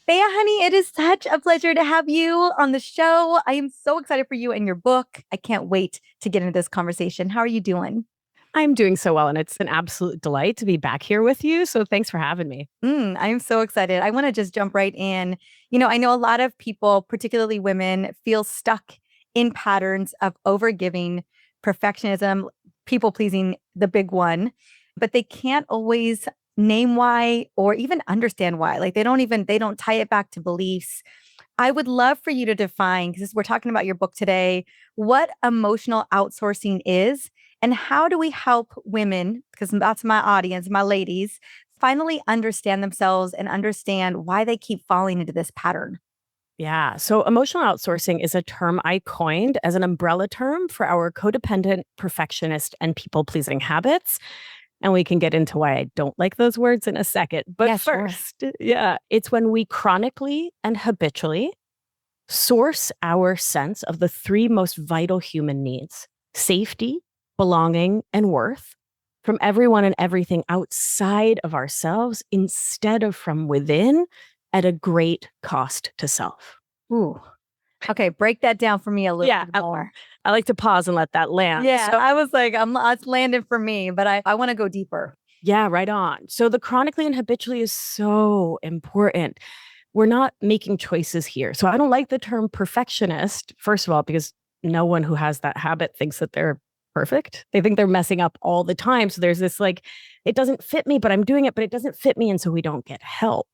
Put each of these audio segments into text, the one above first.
Bea, honey, it is such a pleasure to have you on the show. I am so excited for you and your book. I can't wait to get into this conversation. How are you doing? I'm doing so well, and it's an absolute delight to be back here with you. So thanks for having me. I am so excited. I want to just jump right in. I know a lot of people, particularly women, feel stuck in patterns of overgiving, perfectionism, people pleasing, the big one, but they can't always name why or even understand why. Like they don't tie it back to beliefs. I would love for you to define, because we're talking about your book today, what emotional outsourcing is and how do we help women, because that's my audience, my ladies, finally understand themselves and understand why they keep falling into this pattern. Yeah. So emotional outsourcing is a term I coined as an umbrella term for our codependent, perfectionist, and people pleasing habits. And we can get into why I don't like those words in a second. But Yeah, sure. first, it's when we chronically and habitually source our sense of the three most vital human needs: safety, belonging, and worth from everyone and everything outside of ourselves instead of from within at a great cost to self. Ooh. Okay, break that down for me a little Yeah, bit more. I like to pause and let that land. Yeah, so I was like, it's landed for me, but I want to go deeper. Yeah, right on. So the chronically and habitually is so important. We're not making choices here. So I don't like the term perfectionist, first of all, because no one who has that habit thinks that they're perfect. They think they're messing up all the time. So there's this like, it doesn't fit me, but I'm doing it, but it doesn't fit me. And so we don't get help.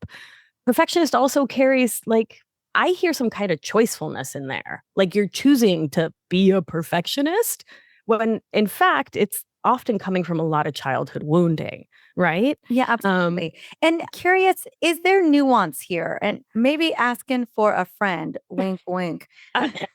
Perfectionist also carries like, I hear some kind of choicefulness in there. Like you're choosing to be a perfectionist when in fact, it's often coming from a lot of childhood wounding, right? Yeah, absolutely. And curious, is there nuance here? And maybe asking for a friend, wink, wink. Like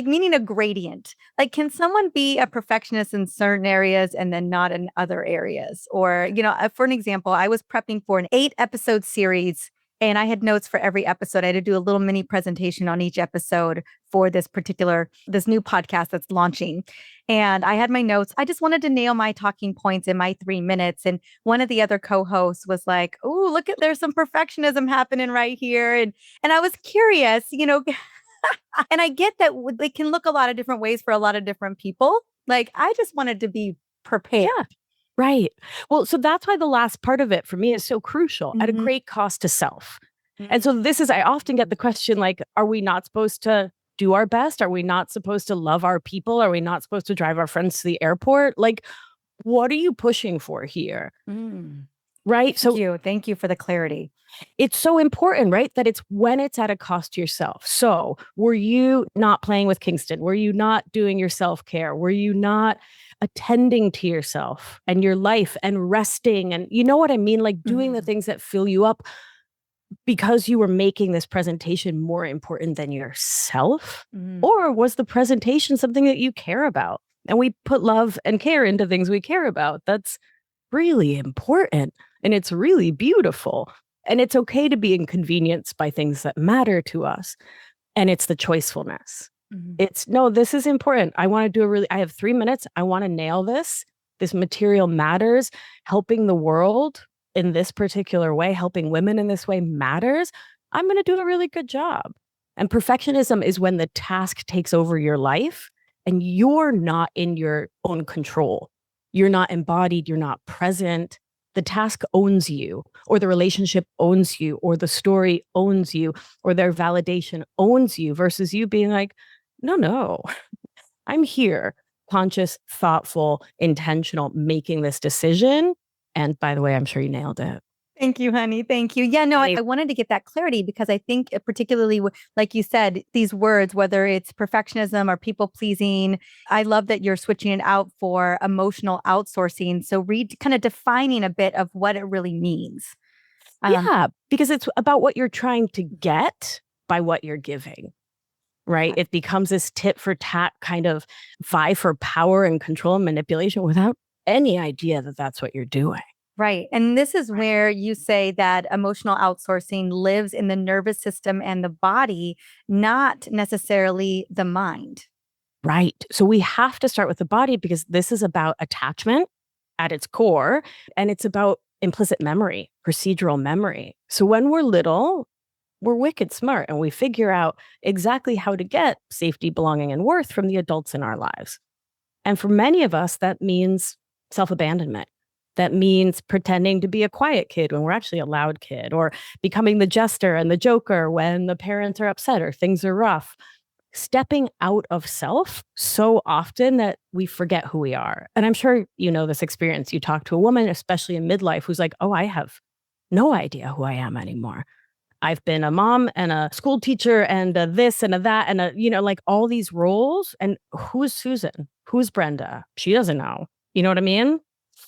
meaning a gradient. Like, can someone be a perfectionist in certain areas and then not in other areas? Or, for an example, I was prepping for an 8-episode series and I had notes for every episode. I had to do a little mini presentation on each episode for this new podcast that's launching. And I had my notes. I just wanted to nail my talking points in my 3 minutes. And one of the other co-hosts was like, "Oh, there's some perfectionism happening right here." And I was curious, and I get that it can look a lot of different ways for a lot of different people. Like, I just wanted to be prepared. Yeah. Right. Well, so that's why the last part of it for me is so crucial at a Mhm. great cost to self. And so Mhm. I often get the question like, are we not supposed to do our best? Are we not supposed to love our people? Are we not supposed to drive our friends to the airport? Like, what are you pushing for here? Mm. Right. So Thank you for the clarity. it's so important, right? That it's when it's at a cost to yourself. So were you not playing with Kingston? Were you not doing your self-care? Were you not attending to yourself and your life and resting? And you know what I mean? Like doing the Mhm. things that fill you up because you were making this presentation more important than yourself? Mhm. Or was the presentation something that you care about? And we put love and care into things we care about. That's really important and it's really beautiful. And it's okay to be inconvenienced by things that matter to us. And it's the choicefulness. Mhm. It's no, this is important. I have 3 minutes. I want to nail this. This material matters. Helping the world in this particular way, helping women in this way matters. I'm going to do a really good job. And perfectionism is when the task takes over your life and you're not in your own control. You're not embodied. You're not present. The task owns you, or the relationship owns you, or the story owns you, or their validation owns you versus you being like, no, I'm here, conscious, thoughtful, intentional, making this decision. And by the way, I'm sure you nailed it. Thank you, honey. Thank you. Yeah, no, I wanted to get that clarity because I think particularly, like you said, these words, whether it's perfectionism or people pleasing, I love that you're switching it out for emotional outsourcing. So kind of defining a bit of what it really means. Yeah, because it's about what you're trying to get by what you're giving, right? It becomes this tit for tat kind of vie for power and control and manipulation without any idea that that's what you're doing. Right. And this is where you say that emotional outsourcing lives in the nervous system and the body, not necessarily the mind. Right. So we have to start with the body because this is about attachment at its core. And it's about implicit memory, procedural memory. So when we're little, we're wicked smart and we figure out exactly how to get safety, belonging, and worth from the adults in our lives. And for many of us, that means self-abandonment. That means pretending to be a quiet kid when we're actually a loud kid, or becoming the jester and the joker when the parents are upset or things are rough. Stepping out of self so often that we forget who we are. And I'm sure you know this experience. You talk to a woman, especially in midlife, who's like, oh, I have no idea who I am anymore. I've been a mom and a school teacher and a this and a that and a, like all these roles. And who's Susan? Who's Brenda? She doesn't know. You know what I mean?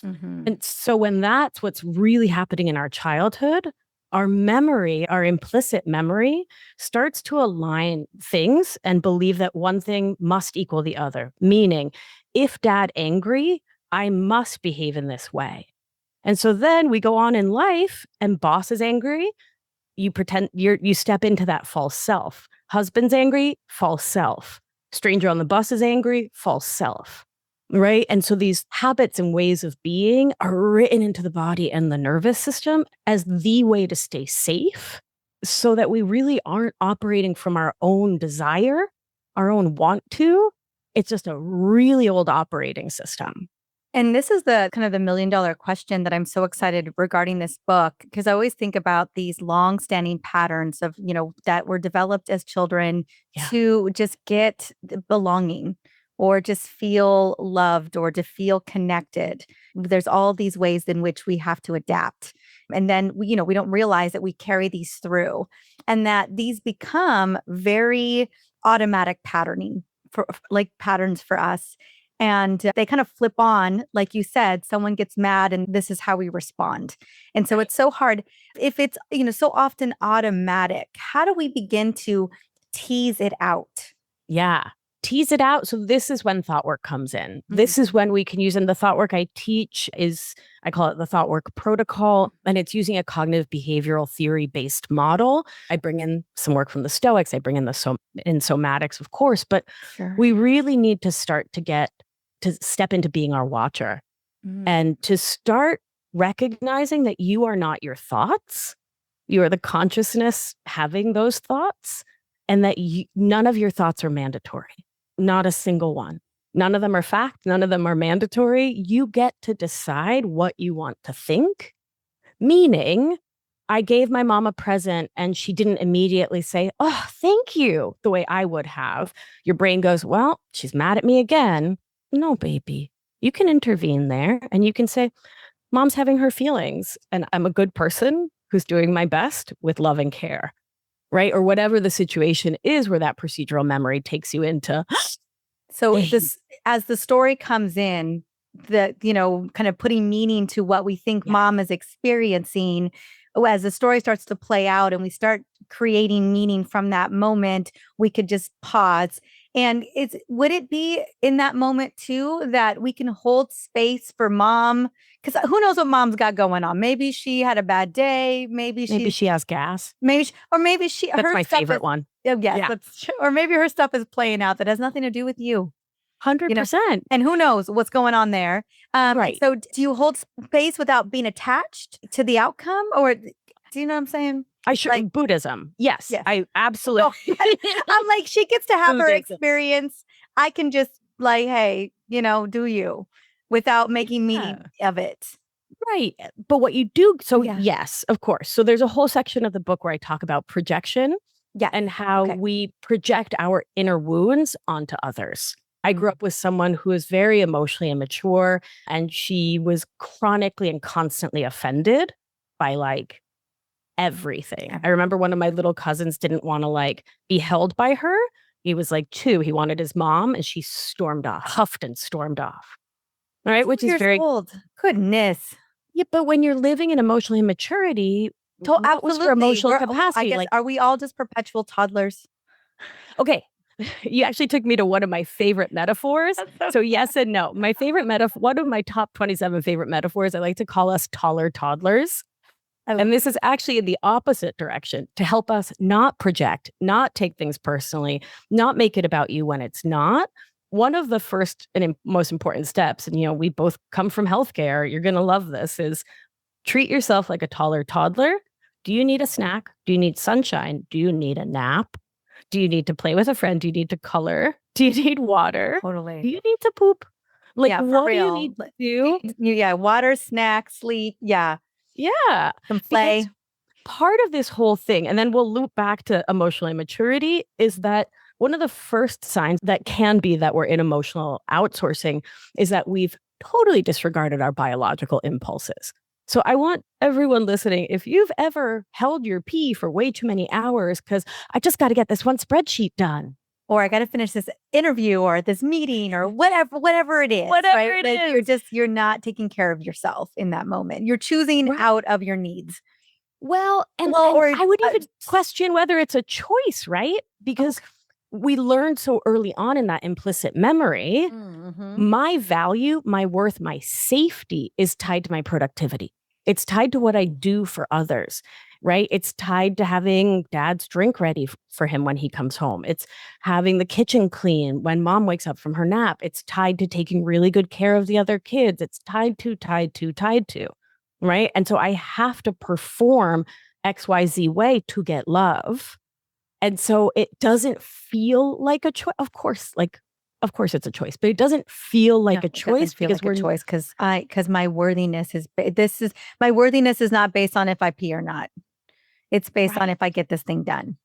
Mm-hmm. And so when that's what's really happening in our childhood, our memory, our implicit memory starts to align things and believe that one thing must equal the other. Meaning, if dad angry, I must behave in this way. And so then we go on in life and boss is angry. You pretend you step into that false self. Husband's angry, false self. Stranger on the bus is angry, false self. Right. And so these habits and ways of being are written into the body and the nervous system as the way to stay safe so that we really aren't operating from our own desire, our own want to. It's just a really old operating system. And this is the kind of the $1 million question that I'm so excited regarding this book, because I always think about these long-standing patterns of, that were developed as children to just get belonging or just feel loved or to feel connected. There's all these ways in which we have to adapt. And then, we don't realize that we carry these through and that these become very automatic patterning for like patterns for us. And they kind of flip on, like you said, someone gets mad and this is how we respond. And so it's so hard if it's, so often automatic. How do we begin to tease it out? Yeah. Tease it out. So this is when thought work comes in. Mm-hmm. This is when we can use, and the thought work I teach I call it the thought work protocol, and it's using a cognitive behavioral theory based model. I bring in some work from the Stoics. I bring in in somatics, of course, but we really need to start to step into being our watcher and to start recognizing that you are not your thoughts. You are the consciousness having those thoughts, and that none of your thoughts are mandatory. Not a single one. None of them are fact. None of them are mandatory. You get to decide what you want to think. Meaning, I gave my mom a present and she didn't immediately say, oh, thank you, the way I would have. Your brain goes, well, she's mad at me again. No, baby, you can intervene there and you can say, mom's having her feelings and I'm a good person who's doing my best with love and care. Right? Or whatever the situation is where that procedural memory takes you into. So as the story comes in, kind of putting meaning to what we think mom is experiencing, as the story starts to play out and we start creating meaning from that moment, we could just pause. And would it be in that moment too that we can hold space for mom? Because who knows what mom's got going on? Maybe she had a bad day. Maybe she has gas. Maybe that's my favorite one. Oh, yes, or maybe her stuff is playing out that has nothing to do with you. 100%. And who knows what's going on there. Right. So do you hold space without being attached to the outcome? Or do you know what I'm saying? I sure, like Buddhism. Yes. I absolutely. I'm like, she gets to have her experience. I can just like, hey, do you without making meaning of it. Right. But what you do, so yes, of course. So there's a whole section of the book where I talk about projection and how we project our inner wounds onto others. I grew up with someone who was very emotionally immature, and she was chronically and constantly offended by like everything. I remember one of my little cousins didn't want to be held by her. He was like 2. He wanted his mom, and she huffed and stormed off. All right, which is very old. Goodness. Yeah, but when you're living in emotional immaturity, what was your emotional capacity? I guess, are we all just perpetual toddlers? Okay. You actually took me to one of my favorite metaphors. So yes and no. My favorite one of my top 27 favorite metaphors, I like to call us taller toddlers. And this is actually in the opposite direction, to help us not project, not take things personally, not make it about you when it's not. One of the first and most important steps, and we both come from healthcare, you're going to love this, is Treat yourself like a taller toddler. Do you need a snack? Do you need sunshine? Do you need a nap? Do you need to play with a friend? Do you need to color? Do you need water? Totally. Do you need to poop? Like, Yeah, for what do you real. need to do? Yeah, water, snack, sleep. Yeah, Yeah. some Because play. part of this whole thing, and then we'll loop back to emotional immaturity, is that one of the first signs that can be that we're in emotional outsourcing is that we've totally disregarded our biological impulses. So I want everyone listening, if you've ever held your pee for way too many hours because I just got to get this one spreadsheet done, Or I got to finish this interview or this meeting or whatever it is. whatever right? it is. You're not taking care of yourself in that moment. You're choosing Right. out of your needs. Well, and or I would even question whether it's a choice, right? Because we learned so early on in that implicit memory, my value, my worth, my safety is tied to my productivity. It's tied to what I do for others, right? It's tied to having dad's drink ready for him when he comes home. It's having the kitchen clean when mom wakes up from her nap. It's tied to taking really good care of the other kids. It's tied to, right? And so I have to perform XYZ way to get love. And so it doesn't feel like a choice. Of course it's a choice, but it doesn't feel like a choice because we're a choice because my worthiness is my worthiness is not based on if I pee or not. It's based on if I get this thing done.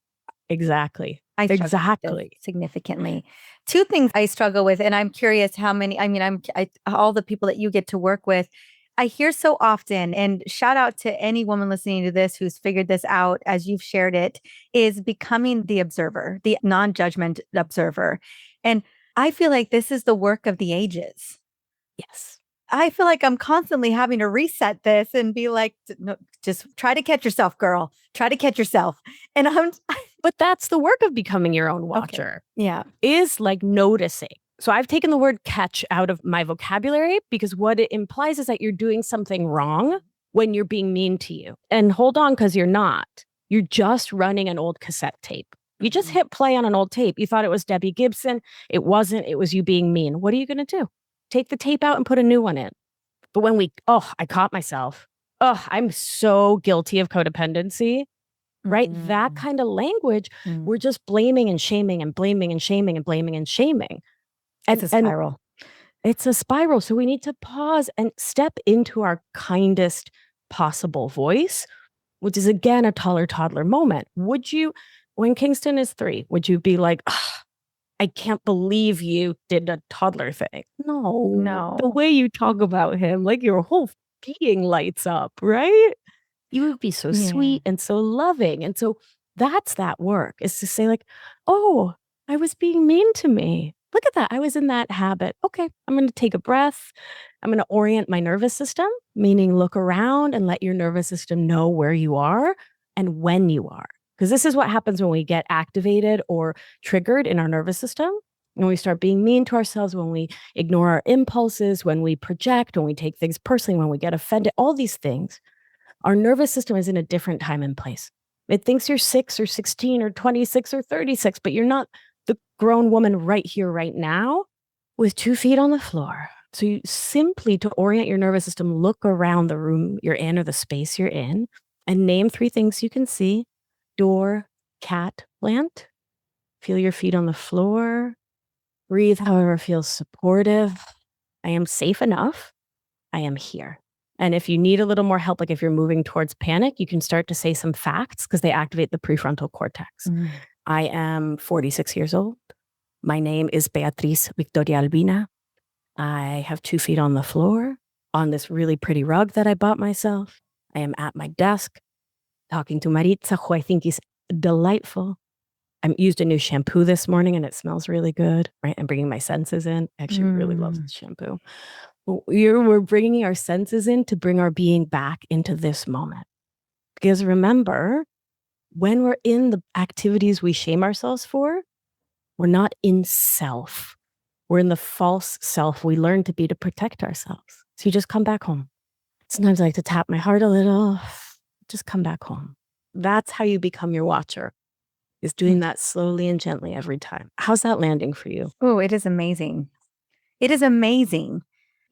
Exactly. I struggle with this significantly. Two things I struggle with, and I'm curious how many. I mean, all the people that you get to work with. I hear so often, and shout out to any woman listening to this who's figured this out as you've shared it, is becoming the observer, the non-judgment observer. And I feel like this is the work of the ages. Yes. I feel like I'm constantly having to reset this and be like, no, just try to catch yourself, girl. Try to catch yourself. And but that's the work of becoming your own watcher. Okay. Yeah. Is like noticing. So I've taken the word catch out of my vocabulary because what it implies is that you're doing something wrong when you're being mean to you. And hold on, because you're not. You're just running an old cassette tape. You just hit play on an old tape. You thought it was Debbie Gibson. It wasn't. It was you being mean. What are you going to do? Take the tape out and put a new one in. But when I caught myself. I'm so guilty of codependency. Right? That kind of language, we're just blaming and shaming and blaming and shaming and blaming and shaming. It's a spiral. It's a spiral. So we need to pause and step into our kindest possible voice, which is again a taller toddler moment. Would you, when Kingston is 3, would you be like, I can't believe you did a toddler thing? No. The way you talk about him, like your whole being lights up, right? You would be so sweet and so loving. And so that's that work, is to say like, oh, I was being mean to me. Look at that. I was in that habit. Okay, I'm going to take a breath. I'm going to orient my nervous system, meaning look around and let your nervous system know where you are and when you are. Because this is what happens when we get activated or triggered in our nervous system. When we start being mean to ourselves, when we ignore our impulses, when we project, when we take things personally, when we get offended, all these things. Our nervous system is in a different time and place. It thinks you're 6 or 16 or 26 or 36, but you're not the grown woman right here, right now, with 2 feet on the floor. So you simply, to orient your nervous system, look around the room you're in or the space you're in and name 3 things you can see: door, cat, plant. Feel your feet on the floor. Breathe however feels supportive. I am safe enough. I am here. And if you need a little more help, like if you're moving towards panic, you can start to say some facts because they activate the prefrontal cortex. I am 46 years old. My name is Beatriz Albina. I have 2 feet on the floor on this really pretty rug that I bought myself. I am at my desk talking to Mariza, who I think is delightful. I used a new shampoo this morning and it smells really good, right? I'm bringing my senses in. I actually really love this shampoo. We're bringing our senses in to bring our being back into this moment. Because remember, when we're in the activities we shame ourselves for, we're not in self. We're in the false self we learn to be to protect ourselves. So you just come back home. Sometimes I like to tap my heart a little. Just come back home. That's how you become your watcher, is doing that slowly and gently every time. How's that landing for you? Oh, it is amazing. It is amazing.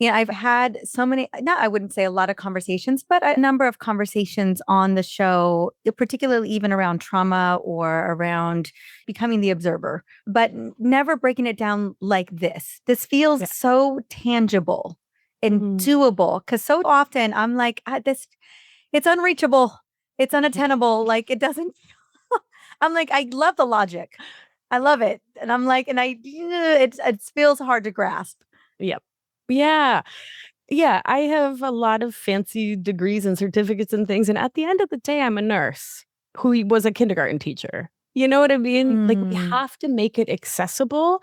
Yeah, I've had so many, not, I wouldn't say a lot of conversations, but a number of conversations on the show, particularly even around trauma or around becoming the observer, but never breaking it down like this. This feels Yeah. so tangible and Mhm. doable because so often I'm like, this, it's unreachable, it's Mhm. unattainable. Like it doesn't, I'm like, I love the logic. I love it. And I'm like, it feels hard to grasp. Yep. Yeah. Yeah. I have a lot of fancy degrees and certificates and things. And at the end of the day, I'm a nurse who was a kindergarten teacher. You know what I mean? Like we Mm. have to make it accessible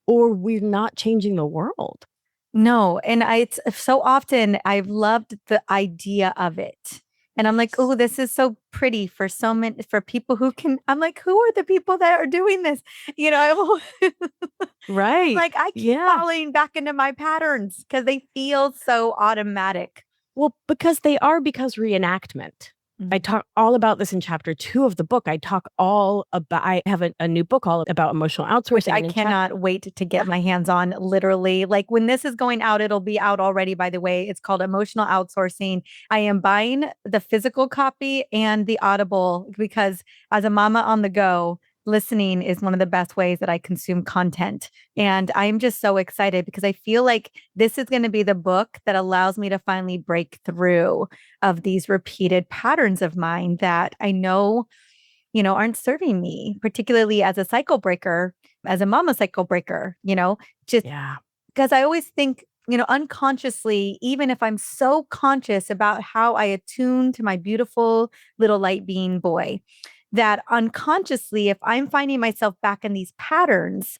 or we're not changing the world. No, and it's so often I've loved the idea of it. And I'm like, oh, this is so pretty for so many for people who can. I'm like, who are the people that are doing this? You know, I'm Right. like, I keep Yeah. falling back into my patterns because they feel so automatic. Well, because reenactment. I Mhm. talk all about this in chapter 2 of the book. I talk all about, I have a new book all about emotional Which outsourcing. I And in chapter, cannot wait to get my hands on literally. Like when this is going out, it'll be out already, by the way. It's called Emotional Outsourcing. I am buying the physical copy and the Audible because as a mama on the go, listening is one of the best ways that I consume content. And I'm just so excited because I feel like this is going to be the book that allows me to finally break through of these repeated patterns of mine that I know aren't serving me, particularly as a cycle breaker, as a mama cycle breaker, just yeah. because I always think, unconsciously, even if I'm so conscious about how I attune to my beautiful little light being boy, that unconsciously, if I'm finding myself back in these patterns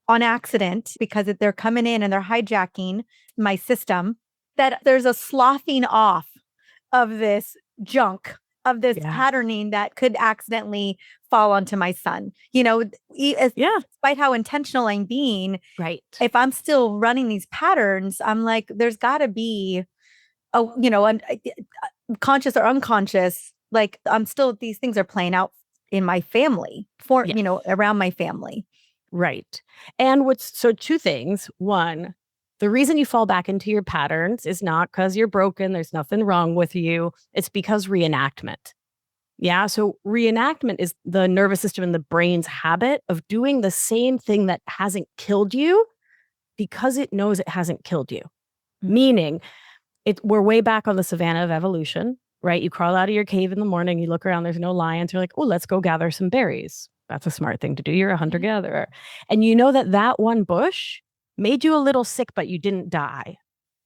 on accident because they're coming in and they're hijacking my system, that there's a sloughing off of this junk, of this Yeah. patterning that could accidentally fall onto my son. Yeah. Despite how intentional I'm being, Right. if I'm still running these patterns, I'm like, there's got to be conscious or unconscious. Like I'm still, these things are playing out in my family Yes. around my family. Right. And so two things. One, the reason you fall back into your patterns is not because you're broken. There's nothing wrong with you. It's because reenactment. Yeah. So reenactment is the nervous system and the brain's habit of doing the same thing that hasn't killed you because it knows it hasn't killed you. Mm. Meaning, we're way back on the savannah of evolution, right? You crawl out of your cave in the morning, you look around, there's no lions. You're like, oh, let's go gather some berries. That's a smart thing to do. You're a hunter gatherer. And you know that one bush made you a little sick, but you didn't die.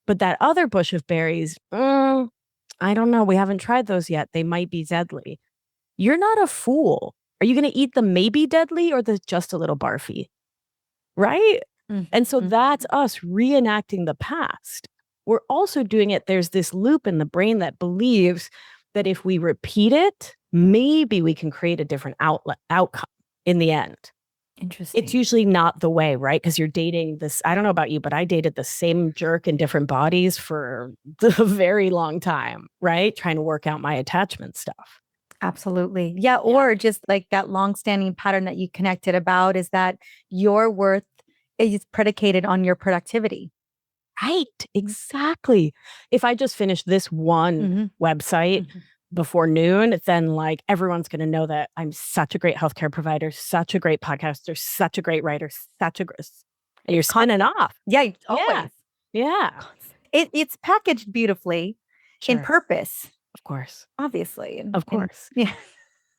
But that other bush of berries, I don't know. We haven't tried those yet. They might be deadly. You're not a fool. Are you going to eat the maybe deadly or the just a little barfy? Right? And so Mhm. that's us reenacting the past. We're also doing it. There's this loop in the brain that believes that if we repeat it, maybe we can create a different outcome in the end. It's Interesting. usually not the way, right? Because you're dating this. I don't know about you, but I dated the same jerk in different bodies for a very long time, right? Trying to work out my attachment stuff. Absolutely. Yeah. Yeah. Or just like that long-standing pattern that you connected about is that your worth is predicated on your productivity. Right. Exactly. If I just finish this one Mhm. website Mhm. before noon, then like everyone's going to know that I'm such a great healthcare provider, such a great podcaster, such a great writer, such a great, and you're It's spinning constant. off. Yeah, Yeah. always. Yeah. Constant. It's packaged beautifully in Sure. purpose, Of course. obviously. And, Of and course. yeah.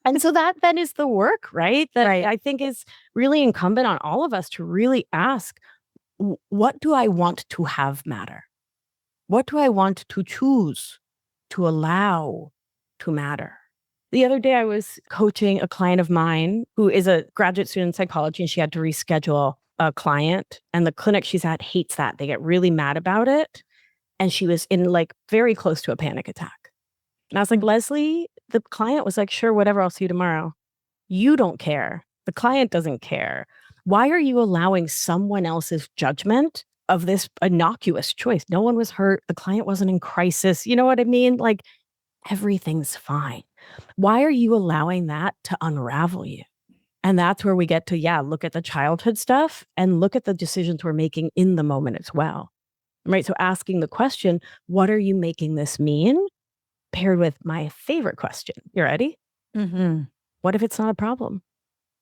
And so that then is the work, right? That Right. I think is really incumbent on all of us to really ask, what do I want to have matter? What do I want to choose to allow to matter? The other day, I was coaching a client of mine who is a graduate student in psychology, and she had to reschedule a client. And the clinic she's at hates that. They get really mad about it. And she was in like very close to a panic attack. And I was like, Mm. Leslie, the client was like, sure, whatever, I'll see you tomorrow. You don't care. The client doesn't care. Why are you allowing someone else's judgment of this innocuous choice? No one was hurt. The client wasn't in crisis. You know what I mean? Like everything's fine. Why are you allowing that to unravel you? And that's where we get to, yeah, look at the childhood stuff and look at the decisions we're making in the moment as well. right? So asking the question, what are you making this mean? Paired with my favorite question. You ready? Mm-hmm. What if it's not a problem?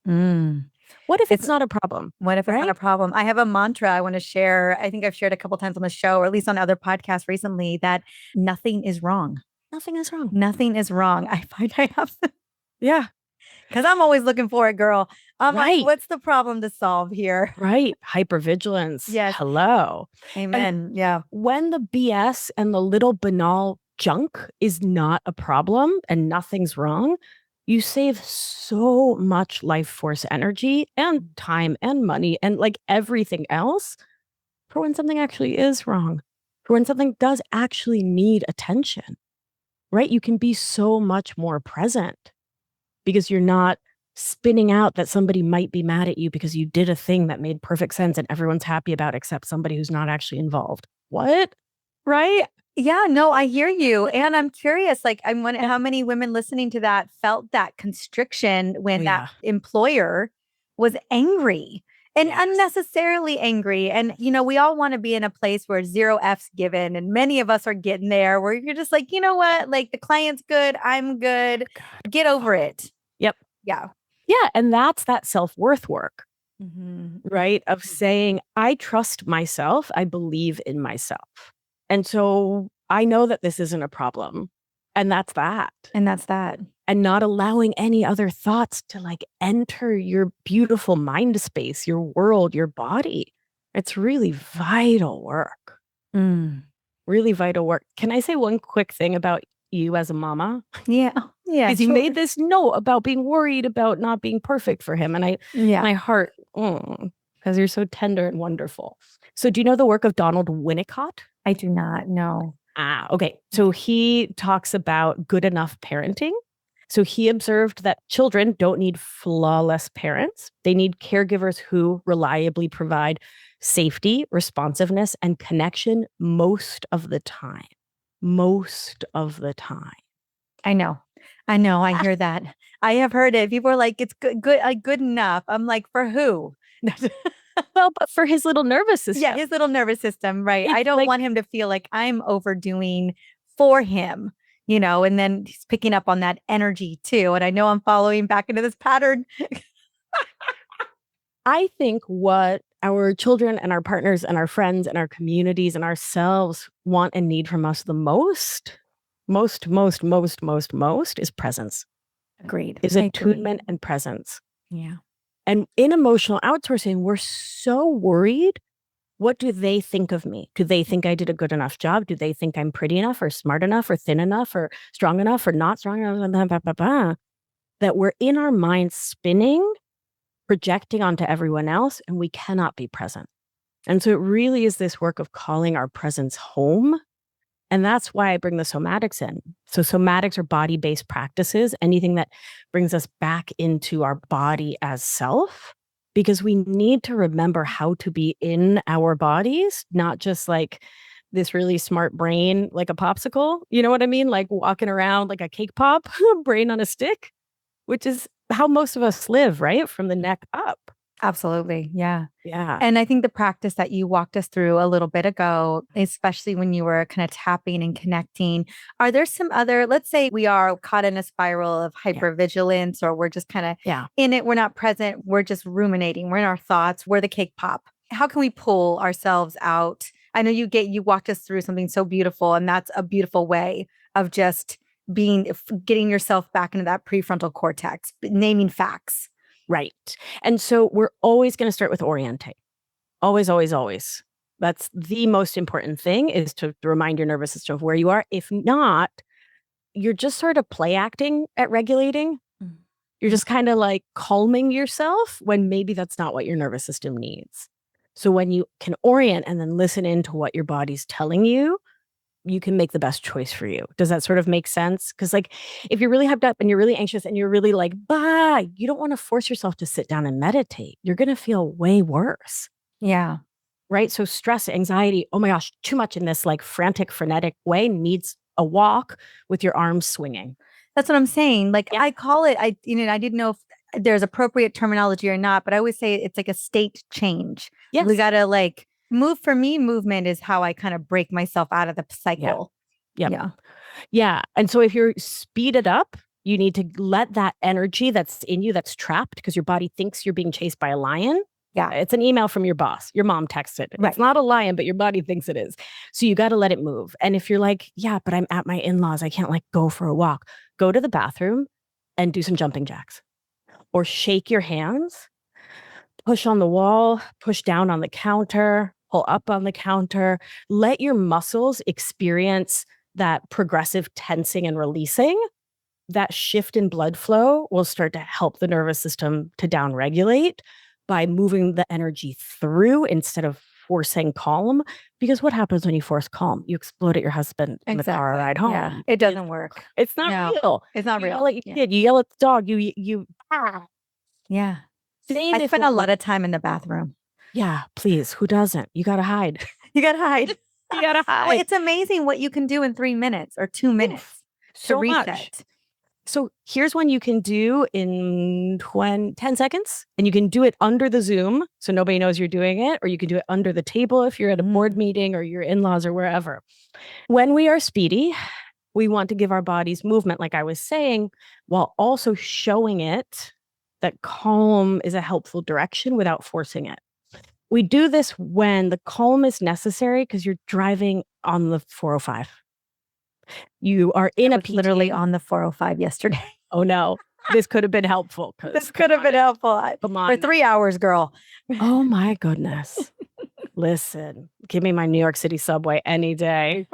Mm. What if It's it's not a problem? What if it's not Right? a problem? I have a mantra I want to share. I think I've shared a couple times on the show, or at least on other podcasts recently, that nothing is wrong. Nothing is wrong. Nothing is wrong. I find I have Yeah. because I'm always looking for it, girl. I'm like, Right. what's the problem to solve here? Right. Hypervigilance. Yes. Hello. And Amen. Yeah. when the BS and the little banal junk is not a problem and nothing's wrong, you save so much life force energy and time and money and like everything else for when something actually is wrong, for when something does actually need attention, right? You can be so much more present because you're not spinning out that somebody might be mad at you because you did a thing that made perfect sense and everyone's happy about except somebody who's not actually involved. What? Right? Yeah, no, I hear you. And I'm curious, like, I'm wondering Yeah. how many women listening to that felt that constriction Oh, when that yeah. employer was angry and Yes. unnecessarily angry. And, we all want to be in a place where zero F's given. And many of us are getting there where you're just like, you know what? Like, the client's good. I'm good. God. Get over it. Yep. Yeah. Yeah. And that's that self worth work, Mhm. right? Of saying, I trust myself. I believe in myself. And so I know that this isn't a problem. And that's that. And that's that. And not allowing any other thoughts to like enter your beautiful mind space, your world, your body. It's really vital work. Mm. Really vital work. Can I say one quick thing about you as a mama? Yeah. Yeah. Because you Sure. made this note about being worried about not being perfect for him. And Yeah. my heart, because you're so tender and wonderful. So do you know the work of Donald Winnicott? I do not know. Okay. So he talks about good enough parenting. So he observed that children don't need flawless parents. They need caregivers who reliably provide safety, responsiveness, and connection most of the time. Most of the time. I know. I know. I hear that. I have heard it. People are like, it's good enough. I'm like, for who? Well, but for his little nervous system. Yeah, his little nervous system, right? I It's don't like, want him to feel like I'm overdoing for him, and then he's picking up on that energy too. And I know I'm following back into this pattern. I think what our children and our partners and our friends and our communities and ourselves want and need from us the most is presence, Agreed. is I agree. attunement and presence. Yeah. And in emotional outsourcing, we're so worried. What do they think of me? Do they think I did a good enough job? Do they think I'm pretty enough or smart enough or thin enough or strong enough or not strong enough? Blah, blah, blah, blah, that we're in our minds spinning, projecting onto everyone else, and we cannot be present. And so it really is this work of calling our presence home. And that's why I bring the somatics in. So somatics are body-based practices, anything that brings us back into our body as self, because we need to remember how to be in our bodies, not just like this really smart brain, like a popsicle. You know what I mean? Like walking around like a cake pop, brain on a stick, which is how most of us live, right? From the neck up. Absolutely. Yeah. Yeah. And I think the practice that you walked us through a little bit ago, especially when you were kind of tapping and connecting, are there some other, let's say we are caught in a spiral of hypervigilance, or we're just kind of in it, we're not present, we're just ruminating, we're in our thoughts, we're the cake pop. How can we pull ourselves out? I know you walked us through something so beautiful, and that's a beautiful way of just getting yourself back into that prefrontal cortex, naming facts. Right. And so we're always going to start with orienting. Always, always, always. That's the most important thing, is to remind your nervous system of where you are. If not, you're just sort of play acting at regulating. You're just kind of like calming yourself when maybe that's not what your nervous system needs. So when you can orient and then listen into what your body's telling you, you can make the best choice for you. Does that sort of make sense? Because like if you're really hyped up and you're really anxious and you're really like, you don't want to force yourself to sit down and meditate. You're going to feel way worse. Yeah. Right. So stress, anxiety, oh my gosh, too much in this like frantic, frenetic way needs a walk with your arms swinging. That's what I'm saying. Like I call it, I didn't know if there's appropriate terminology or not, but I always say it's like a state change. Yes. We got to like movement is how I kind of break myself out of the cycle. Yep. Yeah. Yeah. And so if you're speeded up, you need to let that energy that's in you that's trapped because your body thinks you're being chased by a lion. Yeah. It's an email from your boss. Your mom texted. Right. It's not a lion, but your body thinks it is. So you got to let it move. And if you're like, yeah, but I'm at my in-laws, I can't like go for a walk. Go to the bathroom and do some jumping jacks or shake your hands, push on the wall, push down on the counter, pull up on the counter. Let your muscles experience that progressive tensing and releasing. That shift in blood flow will start to help the nervous system to downregulate by moving the energy through instead of forcing calm. Because what happens when you force calm? You explode at your husband in the car ride home. Yeah. It doesn't work. It's not real. It's not You real. yell at your kid. You yell at the dog. You Yeah. Same I spend a lot of time in the bathroom. Yeah, please. Who doesn't? You got to hide. You got to hide. You got to hide. Well, it's amazing what you can do in 3 minutes or 2 minutes to reset. Much. So here's one you can do in 10 seconds, and you can do it under the Zoom so nobody knows you're doing it, or you can do it under the table if you're at a board meeting or your in-laws or wherever. When we are speedy, we want to give our bodies movement, like I was saying, while also showing it that calm is a helpful direction without forcing it. We do this when the calm is necessary because you're driving on the 405. You are in a literally on the 405 yesterday. Oh no, this could have been helpful. This could have been helpful. Come on. For 3 hours, girl. Oh my goodness. Listen, give me my New York City subway any day.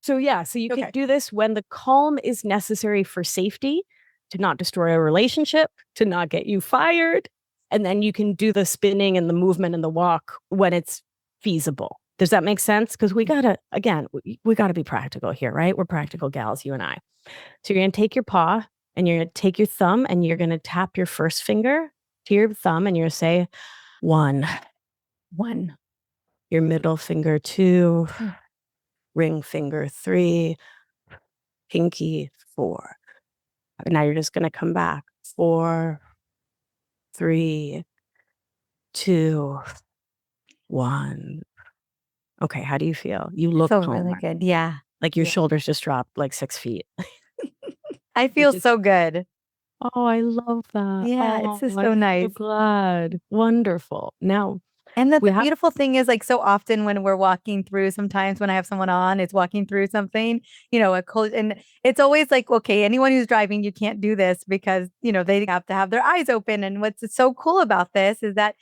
So you can do this when the calm is necessary for safety, to not destroy a relationship, to not get you fired. And then you can do the spinning and the movement and the walk when it's feasible. Does that make sense? Because we gotta be practical here, right? We're practical gals, you and I. So you're gonna take your paw and you're gonna take your thumb and you're gonna tap your first finger to your thumb and you're gonna say 1. Your middle finger 2, ring finger 3, pinky 4. And now you're just gonna come back 4, 3, 2, 1. Okay, how do you feel? You look really good. Yeah. Like your shoulders just dropped like 6 feet. I feel so good. Oh, I love that. Yeah, it's just so nice. I'm so glad. Wonderful. Now, and the beautiful thing is, like, so often when we're walking through, sometimes when I have someone on, it's walking through something, and it's always like, okay, anyone who's driving, you can't do this because, they have to have their eyes open. And what's so cool about this is that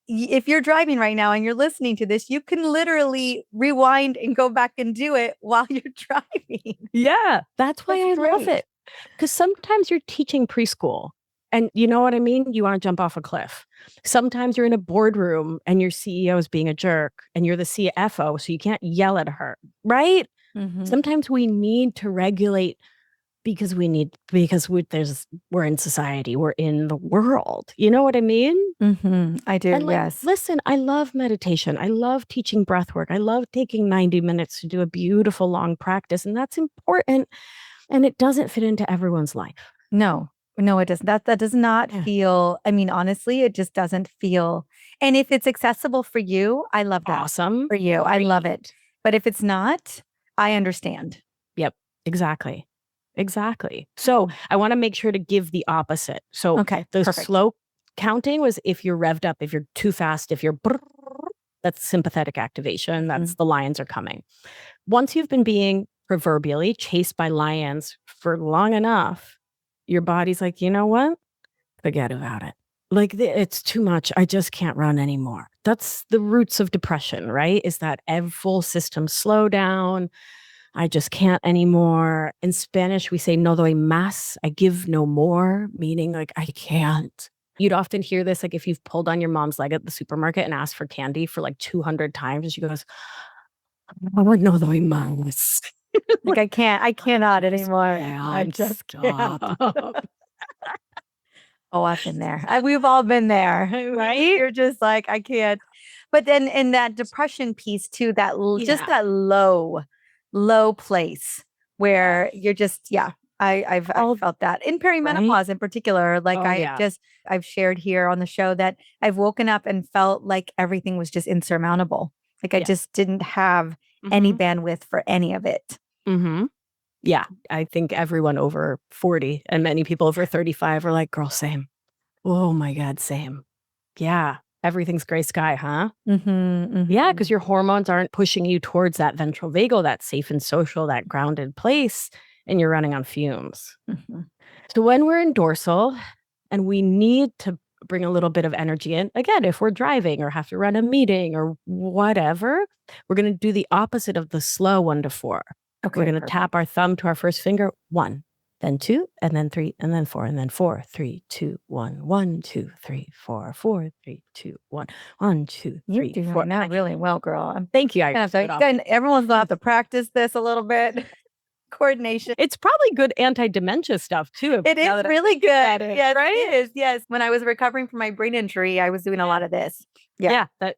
if you're driving right now and you're listening to this, you can literally rewind and go back and do it while you're driving. Yeah, that's why I love it. Because sometimes you're teaching preschool and you know what I mean? You want to jump off a cliff. Sometimes you're in a boardroom and your CEO is being a jerk and you're the CFO, so you can't yell at her, right? Mm-hmm. Sometimes we need to regulate because we're in society, we're in the world. You know what I mean? Mm-hmm. I do, and yes. Listen, I love meditation. I love teaching breath work. I love taking 90 minutes to do a beautiful long practice. And that's important. And it doesn't fit into everyone's life. No, it doesn't. That does not feel, I mean, honestly, it just doesn't feel. And if it's accessible for you, I love that. Awesome. For you. I love it. But if it's not, I understand. Yep, exactly. So I want to make sure to give the opposite. So the slow counting was if you're revved up, if you're too fast, if you're that's sympathetic activation. That's the lions are coming. Once you've been being proverbially chased by lions for long enough, your body's like, you know what? Forget about it. Like it's too much. I just can't run anymore. That's the roots of depression, right? Is that full system slow down. I just can't anymore. In Spanish, we say no doy más. I give no more, meaning like I can't. You'd often hear this, like if you've pulled on your mom's leg at the supermarket and asked for candy for like 200 times, and she goes, "Oh, no doy más." Like I cannot anymore. I just can't. Oh, I've been there. We've all been there, right? You're just like, I can't. But then in that depression piece too, that just that low place where you're just, I've felt that in right? perimenopause in particular. Like Oh yeah. I've shared here on the show that I've woken up and felt like everything was just insurmountable. Like I Yeah. just didn't have any Mm-hmm. bandwidth for any of it. Mm-hmm. Yeah. I think everyone over 40 and many people over 35 are like, girl, same. Oh my God, same. Yeah. Everything's gray sky, huh? Mm-hmm, Yeah, mm-hmm, because your hormones aren't pushing you towards that ventral vagal, that safe and social, that grounded place, and you're running on fumes. mm-hmm. So when we're in dorsal and we need to bring a little bit of energy in, again, if we're driving or have to run a meeting or whatever, we're going to do the opposite of the slow 1 to 4. We're Okay, going to perfect. tap our thumb to our first finger, 1, then 2, and then 3, and then 4, and then 4, 3, 2, 1, 1, 2, 3, 4, 4, 3, 2, 1, 1, 2, You're 3, 4. doing that really well, girl. I'm Thank you. I gonna have to, stood off. everyone's gonna have to practice this a little bit. Coordination. It's probably good anti-dementia stuff too. It Now is that I really think good. about it, Yes, right? it is. Yes. When I was recovering from my brain injury, I was doing a lot of this. Yeah. Yeah, that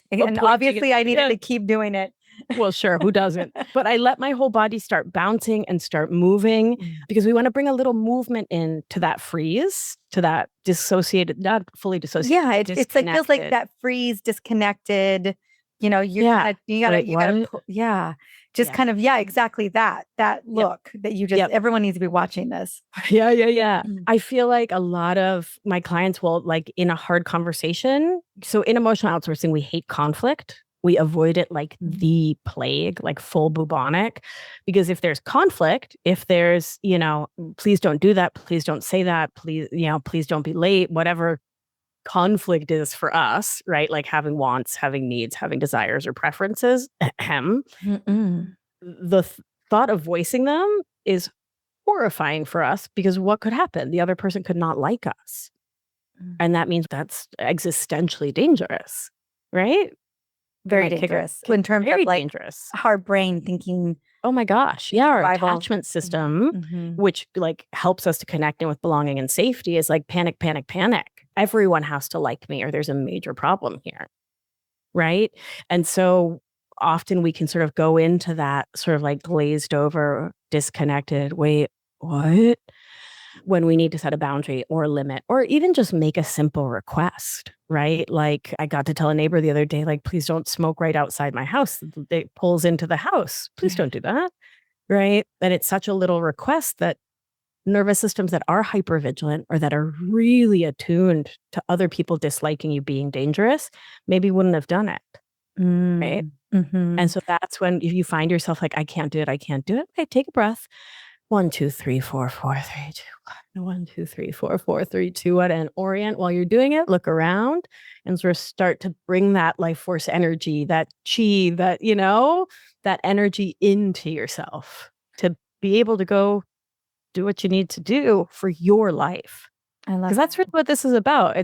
And pointing it. obviously I needed Yeah. to keep doing it. Well, sure, who doesn't? But I let my whole body start bouncing and start moving because we want to bring a little movement into that freeze, to that dissociated, not fully dissociated, Yeah, but it's like feels like disconnected. that freeze, disconnected. You know, Yeah. Like you gotta what? yeah. Just Yeah. kind of, yeah, exactly that Yep. look that you just Yep. everyone needs to be watching this. Yeah, yeah, yeah. Mm. I feel like a lot of my clients will, like, in a hard conversation. So in emotional outsourcing, we hate conflict. We avoid it like the plague, like full bubonic. Because if there's conflict, if there's, please don't do that, please don't say that, please, please don't be late, whatever conflict is for us, right? Like having wants, having needs, having desires or preferences, Mm-mm. the thought of voicing them is horrifying for us because what could happen? The other person could not like us. Mm. And that means that's existentially dangerous, right? It Very might dangerous in terms of very like dangerous. hard brain thinking Oh my gosh. Yeah. Our survival. attachment system, Mm-hmm. which like helps us to connect in with belonging and safety, is like panic, panic, panic. Everyone has to like me or there's a major problem here. Right. And so often we can sort of go into that sort of like glazed over, disconnected, wait, what? When we need to set a boundary or a limit or even just make a simple request, right? Like I got to tell a neighbor the other day, like, please don't smoke right outside my house. It pulls into the house. Please Yeah. don't do that. Right. And it's such a little request that nervous systems that are hypervigilant or that are really attuned to other people disliking you being dangerous maybe wouldn't have done it. Right. Mm. Mm-hmm. And so that's when if you find yourself like, I can't do it, I can't do it. Okay, take a breath. 1, 2, 3, 4, 4, 3, 2, 1. 1, 2, 3, 4, 4, 3, 2, 1. And orient while you're doing it. Look around and sort of start to bring that life force energy, that chi, that energy into yourself to be able to go do what you need to do for your life. I love Because that's really what this is about.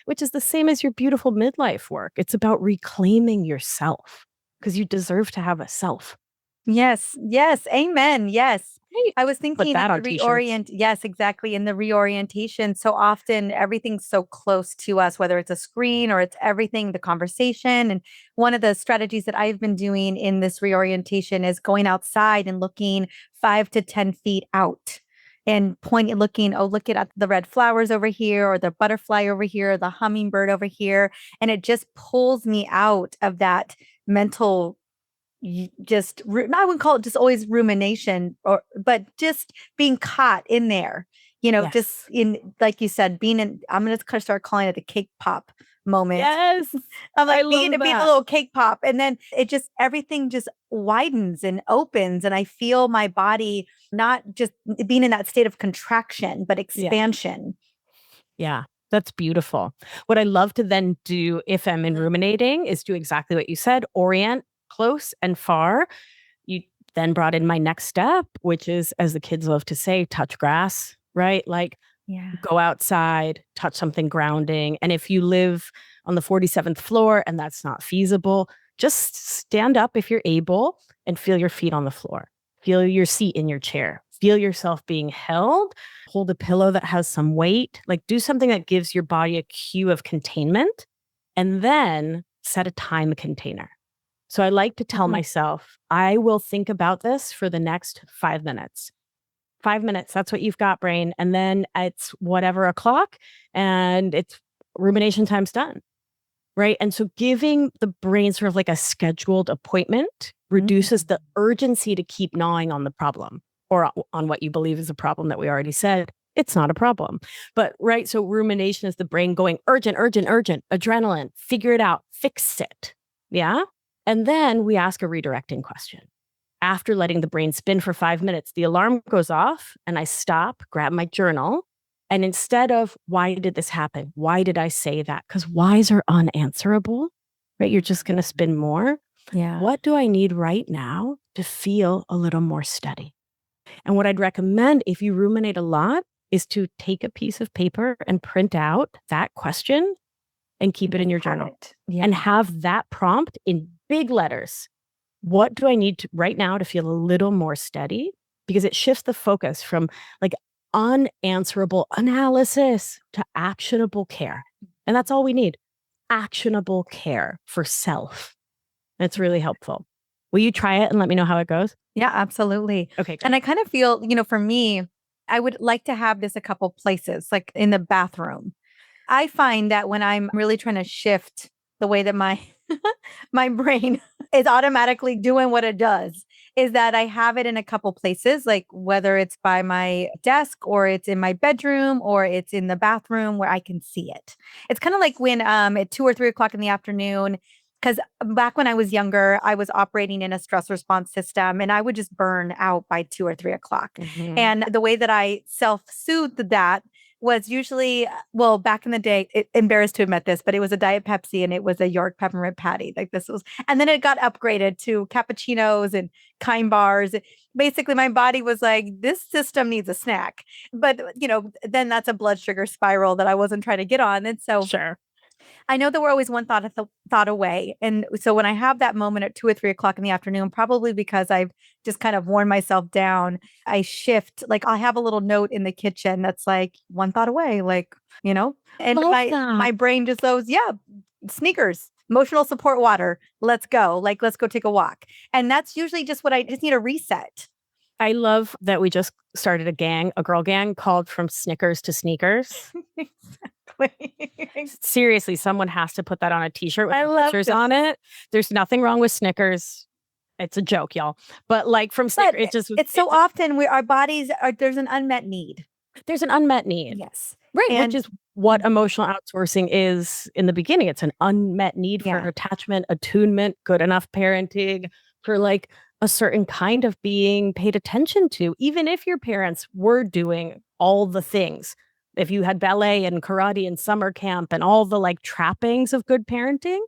Which is the same as your beautiful midlife work. It's about reclaiming yourself because you deserve to have a self. Yes, yes, amen. Yes. Right? I was Put thinking that that the on t-shirts. yes, exactly. In the reorientation, so often everything's so close to us, whether it's a screen or it's everything, the conversation. And one of the strategies that I've been doing in this reorientation is going outside and looking 5 to 10 feet out and pointing, looking, oh, look at the red flowers over here, or the butterfly over here, or the hummingbird over here. And it just pulls me out of that mental I wouldn't call it just always rumination but just being caught in there, just Yes. in, like you said, being in, I'm going to start calling it a cake pop moment. Yes. I'm I like love being a that. little cake pop. And then everything just widens and opens. And I feel my body not just being in that state of contraction, but Yeah. expansion. Yeah. That's beautiful. What I love to then do if I'm in ruminating is do exactly what you said, orient close and far. You then brought in my next step, which is, as the kids love to say, touch grass, right? Like Yeah. go outside, touch something grounding. And if you live on the 47th floor and that's not feasible, just stand up if you're able and feel your feet on the floor. Feel your seat in your chair. Feel yourself being held. Hold a pillow that has some weight. Like do something that gives your body a cue of containment and then set a time container. So I like to tell myself, I will think about this for the next 5 minutes. 5 minutes. That's what you've got, brain. And then it's whatever o'clock and it's rumination time's done. Right. And so giving the brain sort of like a scheduled appointment reduces the urgency to keep gnawing on the problem or on what you believe is a problem that we already said. It's not a problem. But right. So rumination is the brain going urgent, urgent, urgent, adrenaline, figure it out, fix it. Yeah. And then we ask a redirecting question. After letting the brain spin for 5 minutes, the alarm goes off and I stop, grab my journal. And instead of why did this happen? Why did I say that? Because whys are unanswerable, right? You're just going to spin more. Yeah. What do I need right now to feel a little more steady? And what I'd recommend if you ruminate a lot is to take a piece of paper and print out that question and keep it in your journal. Yeah. And have that prompt in big letters. What do I need to, right now to feel a little more steady? Because it shifts the focus from like unanswerable analysis to actionable care. And that's all we need. Actionable care for self. It's really helpful. Will you try it and let me know how it goes? Yeah, absolutely. Okay. Great. And I kind of feel, for me, I would like to have this a couple places, like in the bathroom. I find that when I'm really trying to shift the way that my my brain is automatically doing what it does, is that I have it in a couple places, like whether it's by my desk or it's in my bedroom or it's in the bathroom where I can see it. It's kind of like when at 2 or 3 o'clock in the afternoon, because back when I was younger, I was operating in a stress response system and I would just burn out by 2 or 3 o'clock. And the way that I self-soothed that was usually, well, back in the day, embarrassed to admit this, but it was a Diet Pepsi and it was a York peppermint patty. Like this was, and then it got upgraded to cappuccinos and Kind bars. Basically, my body was like, this system needs a snack. But, then that's a blood sugar spiral that I wasn't trying to get on. And so Sure. I know that we're always one thought away. And so when I have that moment at 2 or 3 o'clock in the afternoon, probably because I've just kind of worn myself down, I shift. Like I have a little note in the kitchen that's like one thought away, and my brain just goes, yeah, sneakers, emotional support water. Let's go. Let's go take a walk. And that's usually just what I just need a reset. I love that we just started a girl gang called From Snickers to Sneakers. Seriously, someone has to put that on a t-shirt with pictures on it. There's nothing wrong with Snickers. It's a joke, y'all. But like from Snickers, it's so often our bodies are, there's an unmet need. There's an unmet need. Yes. Right. Which is what emotional outsourcing is in the beginning. It's an unmet need for attachment, attunement, good enough parenting, for like a certain kind of being paid attention to, even if your parents were doing all the things. If you had ballet and karate and summer camp and all the like trappings of good parenting,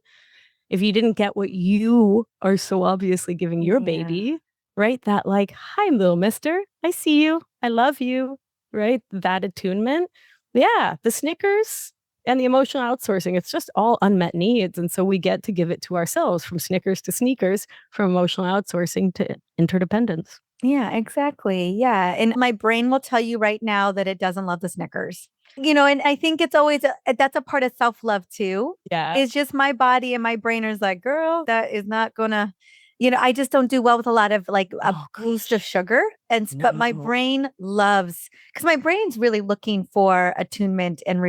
if you didn't get what you are so obviously giving your baby, right? That like, hi, little mister, I see you. I love you, right? That attunement. Yeah, the Snickers and the emotional outsourcing, it's just all unmet needs. And so we get to give it to ourselves, from Snickers to sneakers, from emotional outsourcing to interdependence. Yeah, exactly. Yeah. And my brain will tell you right now that it doesn't love the Snickers. And I think it's always, that's a part of self-love too. Yeah. It's just my body and my brain is like, girl, that is not gonna, I just don't do well with a lot of like a boost of sugar. But my brain loves, because my brain's really looking for attunement and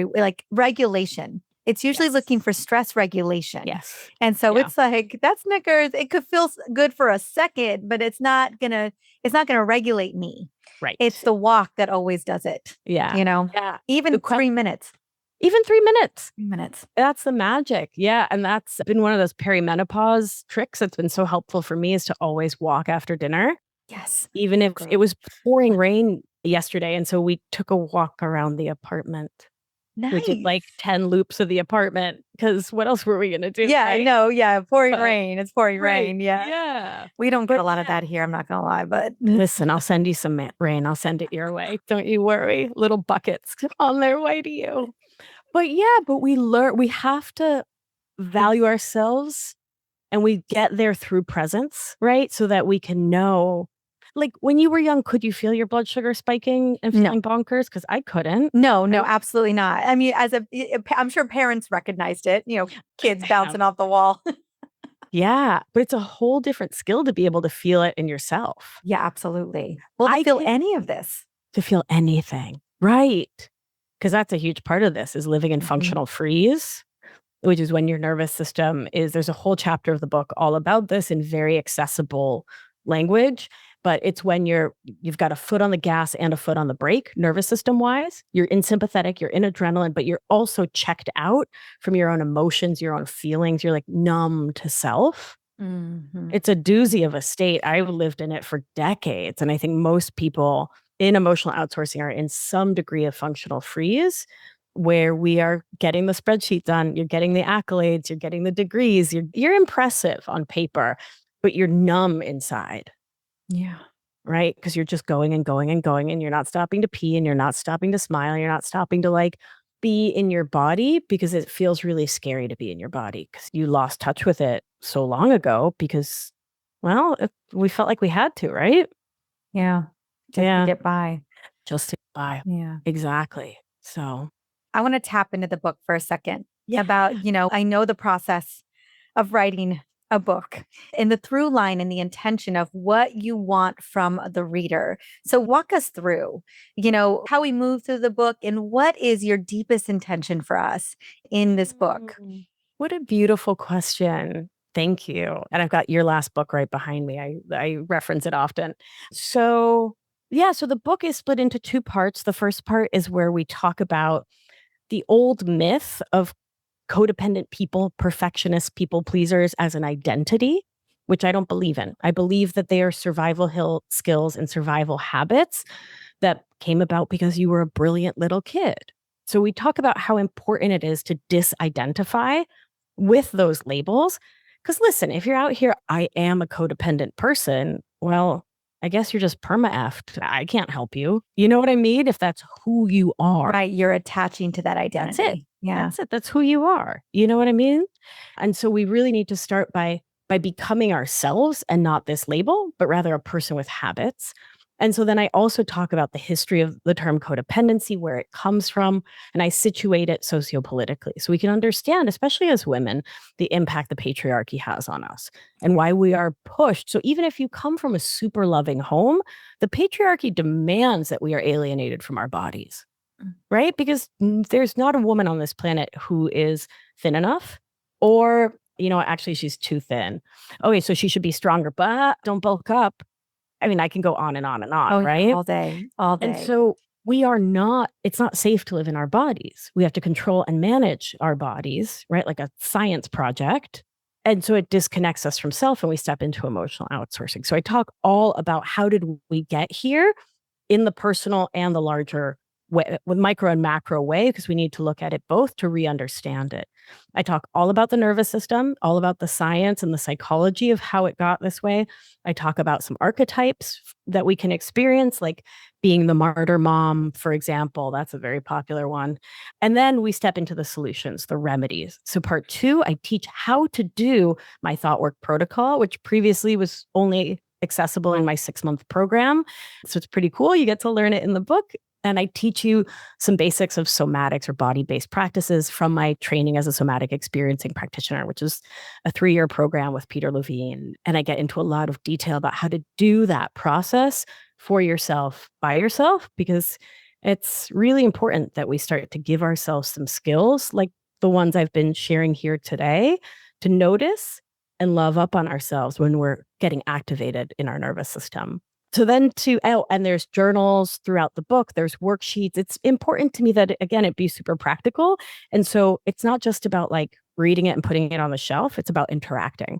regulation. It's usually looking for stress regulation. Yes. And so it's like, that Snickers, it could feel good for a second, but it's not gonna regulate me. Right. It's the walk that always does it. Yeah. Yeah. Even 3 minutes. Even 3 minutes. 3 minutes. That's the magic. Yeah. And that's been one of those perimenopause tricks that's been so helpful for me, is to always walk after dinner. Yes. Even if it was pouring rain yesterday. And so we took a walk around the apartment. Nice. We did like 10 loops of the apartment, because what else were we going to do? Yeah, right? I know. Yeah. Pouring rain. It's pouring rain. Yeah. Yeah. We don't get a lot of that here. I'm not going to lie, but listen, I'll send you some rain. I'll send it your way. Don't you worry. Little buckets on their way to you. But we have to value ourselves, and we get there through presence, right? So that we can know. Like when you were young, could you feel your blood sugar spiking and feeling bonkers? Because I couldn't. No, absolutely not. I mean, I'm sure parents recognized it, kids bouncing off the wall. Yeah, but it's a whole different skill to be able to feel it in yourself. Yeah, absolutely. Well, I feel any of this. to feel anything. Right. Because that's a huge part of this is living in functional freeze, which is when your nervous system is, there's a whole chapter of the book all about this in very accessible language. But it's when you've got a foot on the gas and a foot on the brake, nervous system wise. You're in sympathetic, you're in adrenaline, but you're also checked out from your own emotions, your own feelings. You're like numb to self. It's a doozy of a state. I lived in it for decades. And I think most people in emotional outsourcing are in some degree of functional freeze where we are getting the spreadsheet done, you're getting the accolades, you're getting the degrees, you're impressive on paper, but you're numb inside. Yeah. Right? Because you're just going and going and going, and you're not stopping to pee, and you're not stopping to smile, you're not stopping to like be in your body because it feels really scary to be in your body because you lost touch with it so long ago because, well, we felt like we had to, right? Yeah. Just to get by. Just to get by. Yeah. Exactly. So I want to tap into the book for a second yeah. about, I know the process of writing a book and the through line and the intention of what you want from the reader. So walk us through, how we move through the book and what is your deepest intention for us in this book? What a beautiful question. Thank you. And I've got your last book right behind me. I reference it often. So, yeah, so the book is split into two parts. The first part is where we talk about the old myth of codependent people, perfectionist people pleasers as an identity, which I don't believe in. I believe that they are survival skills and survival habits that came about because you were a brilliant little kid. So we talk about how important it is to disidentify with those labels. Because listen, if you're out here, I am a codependent person, well, I guess you're just perma-effed. I can't help you. You know what I mean? If that's who you are. Right. You're attaching to that identity. That's it. Yeah. That's it. That's who you are. You know what I mean? And so we really need to start by becoming ourselves and not this label, but rather a person with habits. And so then I also talk about the history of the term codependency, where it comes from, and I situate it sociopolitically so we can understand, especially as women, the impact the patriarchy has on us and why we are pushed. So even if you come from a super loving home, the patriarchy demands that we are alienated from our bodies, right? Because there's not a woman on this planet who is thin enough or, actually she's too thin. Okay, so she should be stronger, but don't bulk up. I mean, I can go on and on and on, right? All day, all day. And so it's not safe to live in our bodies. We have to control and manage our bodies, right? Like a science project. And so it disconnects us from self and we step into emotional outsourcing. So I talk all about how did we get here in the personal and the larger way, with micro and macro way, because we need to look at it both to re-understand it. I talk all about the nervous system, all about the science and the psychology of how it got this way. I talk about some archetypes that we can experience, like being the martyr mom, for example. That's a very popular one. And then we step into the solutions, the remedies. So part 2, I teach how to do my thought work protocol, which previously was only accessible in my 6-month program. So it's pretty cool. You get to learn it in the book. And I teach you some basics of somatics or body-based practices from my training as a somatic experiencing practitioner, which is a 3-year program with Peter Levine. And I get into a lot of detail about how to do that process for yourself, by yourself, because it's really important that we start to give ourselves some skills like the ones I've been sharing here today to notice and love up on ourselves when we're getting activated in our nervous system. So then and there's journals throughout the book, there's worksheets. It's important to me that, again, it be super practical. And so it's not just about like reading it and putting it on the shelf. It's about interacting.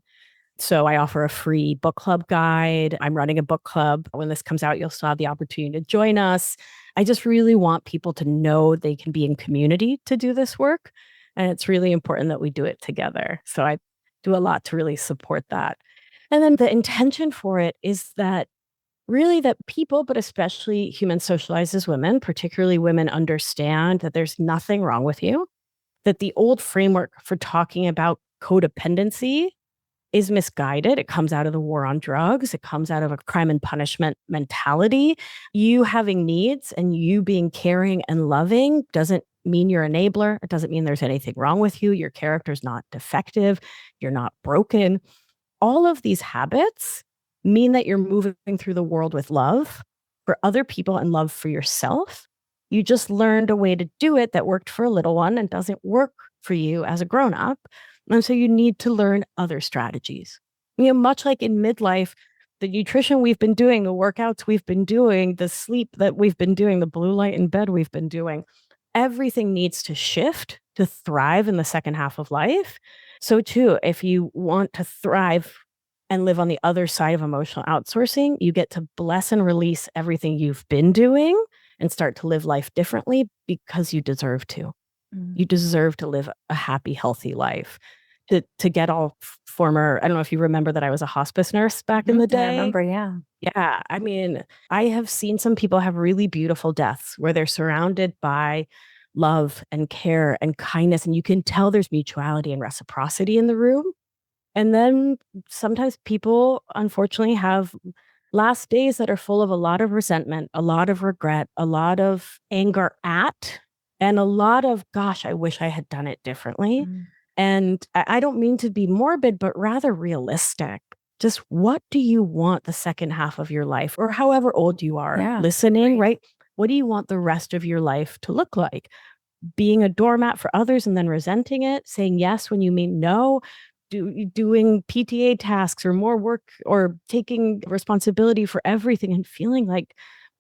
So I offer a free book club guide. I'm running a book club. When this comes out, you'll still have the opportunity to join us. I just really want people to know they can be in community to do this work. And it's really important that we do it together. So I do a lot to really support that. And then the intention for it is that really that people, but especially humans socialized as women, particularly women, understand that there's nothing wrong with you, that the old framework for talking about codependency is misguided. It comes out of the war on drugs. It comes out of a crime and punishment mentality. You having needs and you being caring and loving doesn't mean you're an enabler. It doesn't mean there's anything wrong with you. Your character's not defective. You're not broken. All of these habits mean that you're moving through the world with love, for other people and love for yourself. You just learned a way to do it that worked for a little one and doesn't work for you as a grown-up. And so you need to learn other strategies. Much like in midlife, the nutrition we've been doing, the workouts we've been doing, the sleep that we've been doing, the blue light in bed we've been doing, everything needs to shift to thrive in the second half of life. So too, if you want to thrive and live on the other side of emotional outsourcing, you get to bless and release everything you've been doing and start to live life differently because you deserve to. You deserve to live a happy, healthy life. To get all former, I don't know if you remember that I was a hospice nurse back in the day. I remember, yeah. Yeah. I mean, I have seen some people have really beautiful deaths where they're surrounded by love and care and kindness. And you can tell there's mutuality and reciprocity in the room. And then sometimes people, unfortunately, have last days that are full of a lot of resentment, a lot of regret, a lot of anger at, and a lot of, gosh, I wish I had done it differently. And I don't mean to be morbid, but rather realistic. Just what do you want the second half of your life, or however old you are listening, right? What do you want the rest of your life to look like? Being a doormat for others and then resenting it, saying yes when you mean no, doing PTA tasks or more work or taking responsibility for everything and feeling like,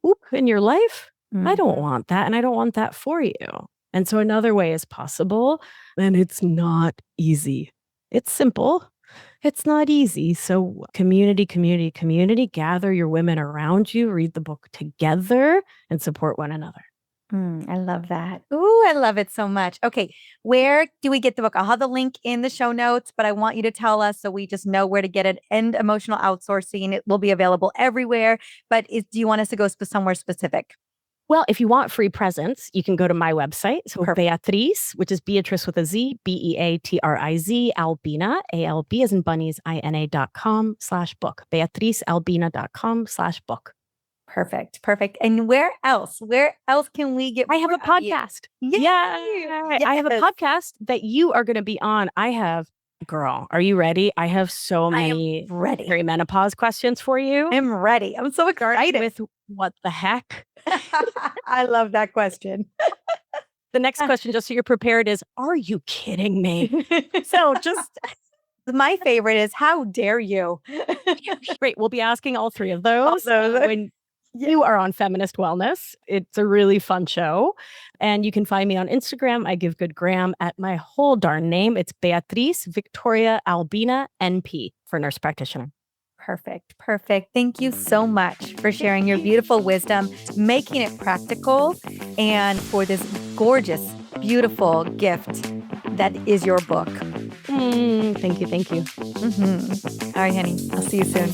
oop, in your life, I don't want that. And I don't want that for you. And so another way is possible, and it's not easy. It's simple. It's not easy. So community, gather your women around you, read the book together, and support one another. I love that. Ooh, I love it so much. Okay, where do we get the book? I'll have the link in the show notes, but I want you to tell us so we just know where to get it. End Emotional Outsourcing. It will be available everywhere, but do you want us to go somewhere specific? Well, if you want free presents, you can go to my website. So Beatriz, which is Beatriz with a Z, Beatriz, Albina, ALB as in bunnies, INA.com/book, BeatrizAlbina.com/book. Perfect. And where else can we get? I have a podcast. Yeah. I have a podcast that you are going to be on. Girl, are you ready? I have so many perimenopause questions for you. I'm ready. I'm so excited. With what the heck? I love that question. The next question, just so you're prepared, is, are you kidding me? So my favorite is, how dare you? Great. We'll be asking all three of those when you are on Feminist Wellness. It's a really fun show. And you can find me on Instagram. I give good gram at my whole darn name. It's Beatriz Victoria Albina, NP, for nurse practitioner. Perfect. Thank you so much for sharing your beautiful wisdom, making it practical, and for this gorgeous, beautiful gift that is your book. Thank you. All right, honey. I'll see you soon.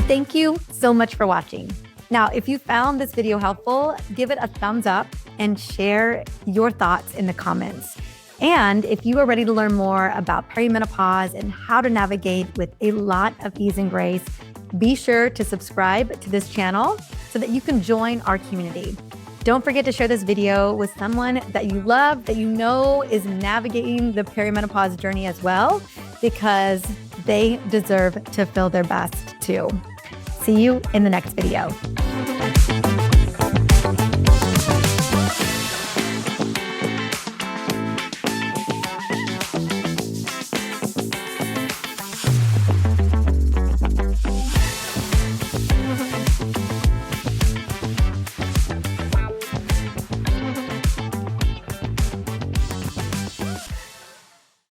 Thank you so much for watching. Now, if you found this video helpful, give it a thumbs up and share your thoughts in the comments. And if you are ready to learn more about perimenopause and how to navigate with a lot of ease and grace, be sure to subscribe to this channel so that you can join our community. Don't forget to share this video with someone that you love, that you know is navigating the perimenopause journey as well, because they deserve to feel their best too. See you in the next video.